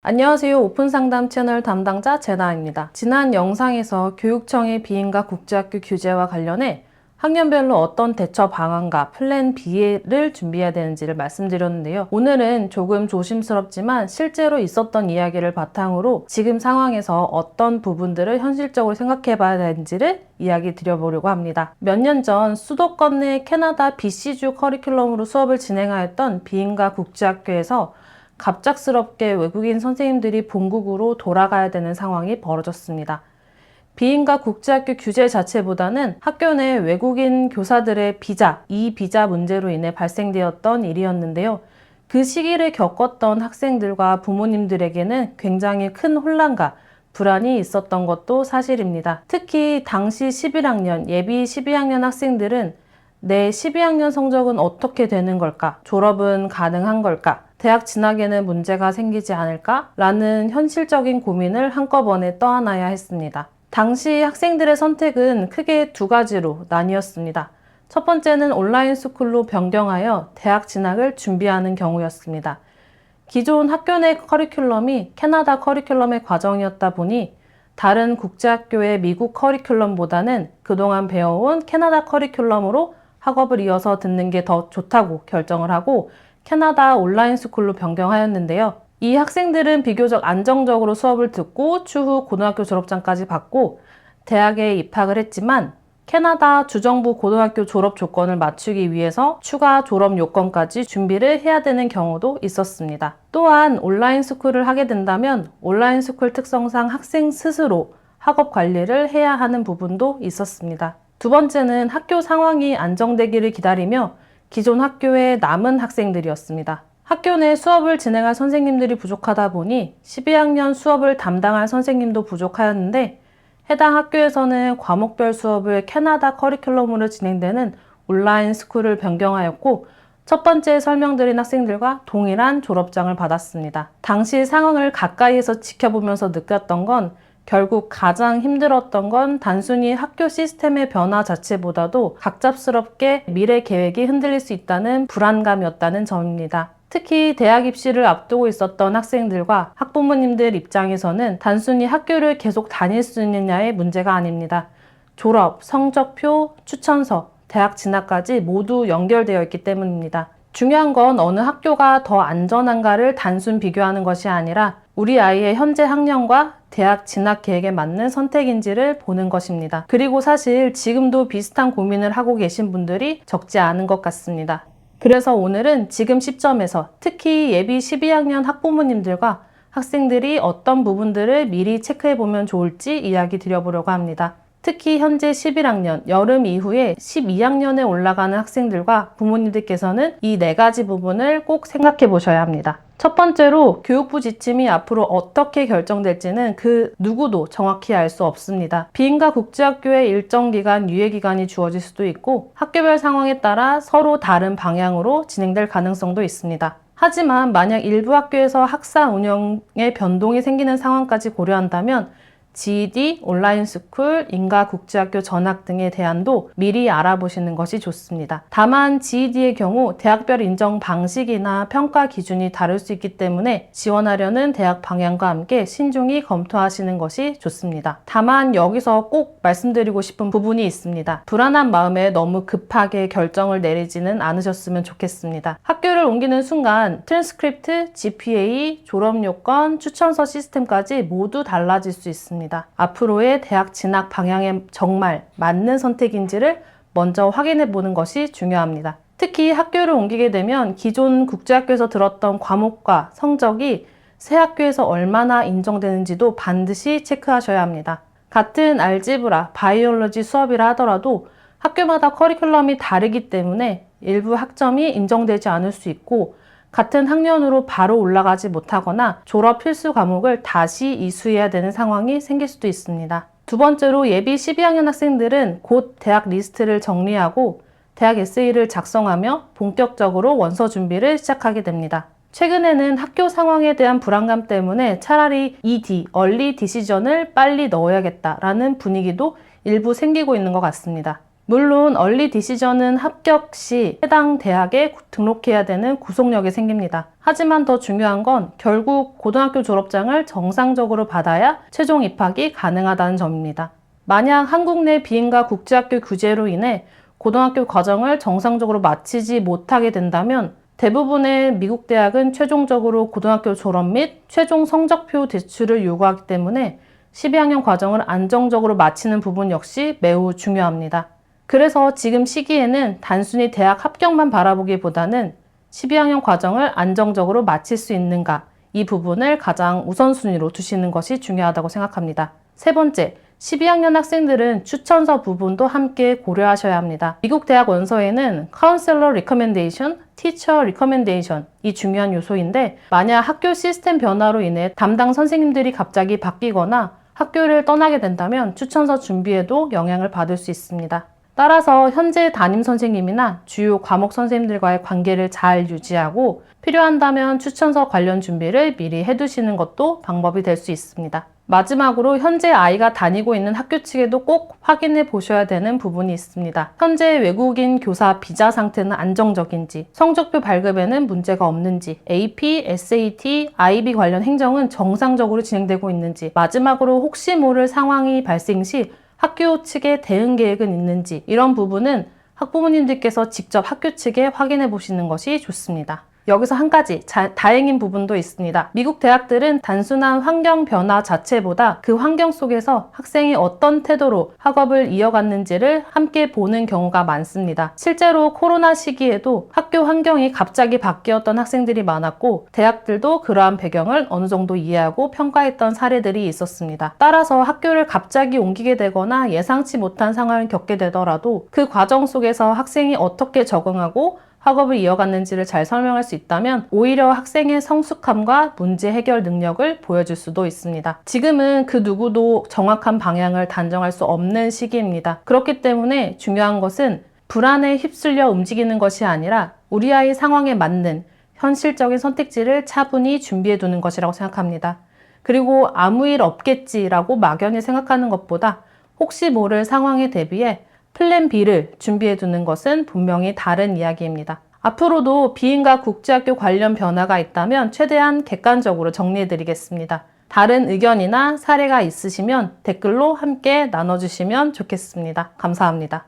안녕하세요. 오픈상담 채널 담당자 제나입니다. 지난 영상에서 교육청의 비인가 국제학교 규제와 관련해 학년별로 어떤 대처 방안과 플랜 B를 준비해야 되는지를 말씀드렸는데요. 오늘은 조금 조심스럽지만 실제로 있었던 이야기를 바탕으로 지금 상황에서 어떤 부분들을 현실적으로 생각해 봐야 되는지를 이야기 드려보려고 합니다. 몇 년 전 수도권 내 캐나다 BC주 커리큘럼으로 수업을 진행하였던 비인가 국제학교에서 갑작스럽게 외국인 선생님들이 본국으로 돌아가야 되는 상황이 벌어졌습니다. 비인가 국제학교 규제 자체보다는 학교 내 외국인 교사들의 비자, 이 비자 문제로 인해 발생되었던 일이었는데요. 그 시기를 겪었던 학생들과 부모님들에게는 굉장히 큰 혼란과 불안이 있었던 것도 사실입니다. 특히 당시 11학년, 예비 12학년 학생들은 내 12학년 성적은 어떻게 되는 걸까? 졸업은 가능한 걸까? 대학 진학에는 문제가 생기지 않을까? 라는 현실적인 고민을 한꺼번에 떠안아야 했습니다. 당시 학생들의 선택은 크게 두 가지로 나뉘었습니다. 첫 번째는 온라인 스쿨로 변경하여 대학 진학을 준비하는 경우였습니다. 기존 학교 내 커리큘럼이 캐나다 커리큘럼의 과정이었다 보니 다른 국제학교의 미국 커리큘럼보다는 그동안 배워온 캐나다 커리큘럼으로 학업을 이어서 듣는 게 더 좋다고 결정을 하고 캐나다 온라인 스쿨로 변경하였는데요. 이 학생들은 비교적 안정적으로 수업을 듣고 추후 고등학교 졸업장까지 받고 대학에 입학을 했지만 캐나다 주정부 고등학교 졸업 조건을 맞추기 위해서 추가 졸업 요건까지 준비를 해야 되는 경우도 있었습니다. 또한 온라인 스쿨을 하게 된다면 온라인 스쿨 특성상 학생 스스로 학업 관리를 해야 하는 부분도 있었습니다. 두 번째는 학교 상황이 안정되기를 기다리며 기존 학교에 남은 학생들이었습니다. 학교 내 수업을 진행할 선생님들이 부족하다 보니 12학년 수업을 담당할 선생님도 부족하였는데 해당 학교에서는 과목별 수업을 캐나다 커리큘럼으로 진행되는 온라인 스쿨을 변경하였고 첫 번째 설명드린 학생들과 동일한 졸업장을 받았습니다. 당시 상황을 가까이에서 지켜보면서 느꼈던 건 결국 가장 힘들었던 건 단순히 학교 시스템의 변화 자체보다도 갑작스럽게 미래 계획이 흔들릴 수 있다는 불안감이었다는 점입니다. 특히 대학 입시를 앞두고 있었던 학생들과 학부모님들 입장에서는 단순히 학교를 계속 다닐 수 있느냐의 문제가 아닙니다. 졸업, 성적표, 추천서, 대학 진학까지 모두 연결되어 있기 때문입니다. 중요한 건 어느 학교가 더 안전한가를 단순 비교하는 것이 아니라 우리 아이의 현재 학년과 대학 진학 계획에 맞는 선택인지를 보는 것입니다. 그리고 사실 지금도 비슷한 고민을 하고 계신 분들이 적지 않은 것 같습니다. 그래서 오늘은 지금 시점에서 특히 예비 12학년 학부모님들과 학생들이 어떤 부분들을 미리 체크해보면 좋을지 이야기 드려보려고 합니다. 특히 현재 11학년, 여름 이후에 12학년에 올라가는 학생들과 부모님들께서는 이 네 가지 부분을 꼭 생각해 보셔야 합니다. 첫 번째로 교육부 지침이 앞으로 어떻게 결정될지는 그 누구도 정확히 알 수 없습니다. 비인가 국제학교의 일정 기간 유예 기간이 주어질 수도 있고 학교별 상황에 따라 서로 다른 방향으로 진행될 가능성도 있습니다. 하지만 만약 일부 학교에서 학사 운영에 변동이 생기는 상황까지 고려한다면 GED, 온라인 스쿨, 인가 국제학교 전학 등의 대안도 미리 알아보시는 것이 좋습니다. 다만 GED의 경우 대학별 인정 방식이나 평가 기준이 다를 수 있기 때문에 지원하려는 대학 방향과 함께 신중히 검토하시는 것이 좋습니다. 다만 여기서 꼭 말씀드리고 싶은 부분이 있습니다. 불안한 마음에 너무 급하게 결정을 내리지는 않으셨으면 좋겠습니다. 학교를 옮기는 순간 트랜스크립트, GPA, 졸업요건, 추천서 시스템까지 모두 달라질 수 있습니다. 앞으로의 대학 진학 방향에 정말 맞는 선택인지를 먼저 확인해 보는 것이 중요합니다. 특히 학교를 옮기게 되면 기존 국제학교에서 들었던 과목과 성적이 새 학교에서 얼마나 인정되는지도 반드시 체크하셔야 합니다. 같은 알지브라, 바이올로지 수업이라 하더라도 학교마다 커리큘럼이 다르기 때문에 일부 학점이 인정되지 않을 수 있고 같은 학년으로 바로 올라가지 못하거나 졸업 필수 과목을 다시 이수해야 되는 상황이 생길 수도 있습니다. 두 번째로 예비 12학년 학생들은 곧 대학 리스트를 정리하고 대학 에세이를 작성하며 본격적으로 원서 준비를 시작하게 됩니다. 최근에는 학교 상황에 대한 불안감 때문에 차라리 ED, 얼리 디시전을 빨리 넣어야겠다라는 분위기도 일부 생기고 있는 것 같습니다. 물론 얼리 디시전은 합격 시 해당 대학에 등록해야 되는 구속력이 생깁니다. 하지만 더 중요한 건 결국 고등학교 졸업장을 정상적으로 받아야 최종 입학이 가능하다는 점입니다. 만약 한국 내 비인가 국제학교 규제로 인해 고등학교 과정을 정상적으로 마치지 못하게 된다면 대부분의 미국 대학은 최종적으로 고등학교 졸업 및 최종 성적표 제출을 요구하기 때문에 12학년 과정을 안정적으로 마치는 부분 역시 매우 중요합니다. 그래서 지금 시기에는 단순히 대학 합격만 바라보기보다는 12학년 과정을 안정적으로 마칠 수 있는가, 이 부분을 가장 우선순위로 두시는 것이 중요하다고 생각합니다. 세 번째, 12학년 학생들은 추천서 부분도 함께 고려하셔야 합니다. 미국 대학 원서에는 Counselor Recommendation, Teacher Recommendation 이 중요한 요소인데 만약 학교 시스템 변화로 인해 담당 선생님들이 갑자기 바뀌거나 학교를 떠나게 된다면 추천서 준비에도 영향을 받을 수 있습니다. 따라서 현재 담임 선생님이나 주요 과목 선생님들과의 관계를 잘 유지하고 필요한다면 추천서 관련 준비를 미리 해두시는 것도 방법이 될 수 있습니다. 마지막으로 현재 아이가 다니고 있는 학교 측에도 꼭 확인해 보셔야 되는 부분이 있습니다. 현재 외국인 교사 비자 상태는 안정적인지, 성적표 발급에는 문제가 없는지, AP, SAT, IB 관련 행정은 정상적으로 진행되고 있는지, 마지막으로 혹시 모를 상황이 발생 시 학교 측의 대응 계획은 있는지, 이런 부분은 학부모님들께서 직접 학교 측에 확인해 보시는 것이 좋습니다. 여기서 한 가지 다행인 부분도 있습니다. 미국 대학들은 단순한 환경 변화 자체보다 그 환경 속에서 학생이 어떤 태도로 학업을 이어갔는지를 함께 보는 경우가 많습니다. 실제로 코로나 시기에도 학교 환경이 갑자기 바뀌었던 학생들이 많았고 대학들도 그러한 배경을 어느 정도 이해하고 평가했던 사례들이 있었습니다. 따라서 학교를 갑자기 옮기게 되거나 예상치 못한 상황을 겪게 되더라도 그 과정 속에서 학생이 어떻게 적응하고 학업을 이어갔는지를 잘 설명할 수 있다면 오히려 학생의 성숙함과 문제 해결 능력을 보여줄 수도 있습니다. 지금은 그 누구도 정확한 방향을 단정할 수 없는 시기입니다. 그렇기 때문에 중요한 것은 불안에 휩쓸려 움직이는 것이 아니라 우리 아이 상황에 맞는 현실적인 선택지를 차분히 준비해 두는 것이라고 생각합니다. 그리고 아무 일 없겠지라고 막연히 생각하는 것보다 혹시 모를 상황에 대비해 플랜 B를 준비해 두는 것은 분명히 다른 이야기입니다. 앞으로도 비인가 국제학교 관련 변화가 있다면 최대한 객관적으로 정리해 드리겠습니다. 다른 의견이나 사례가 있으시면 댓글로 함께 나눠주시면 좋겠습니다. 감사합니다.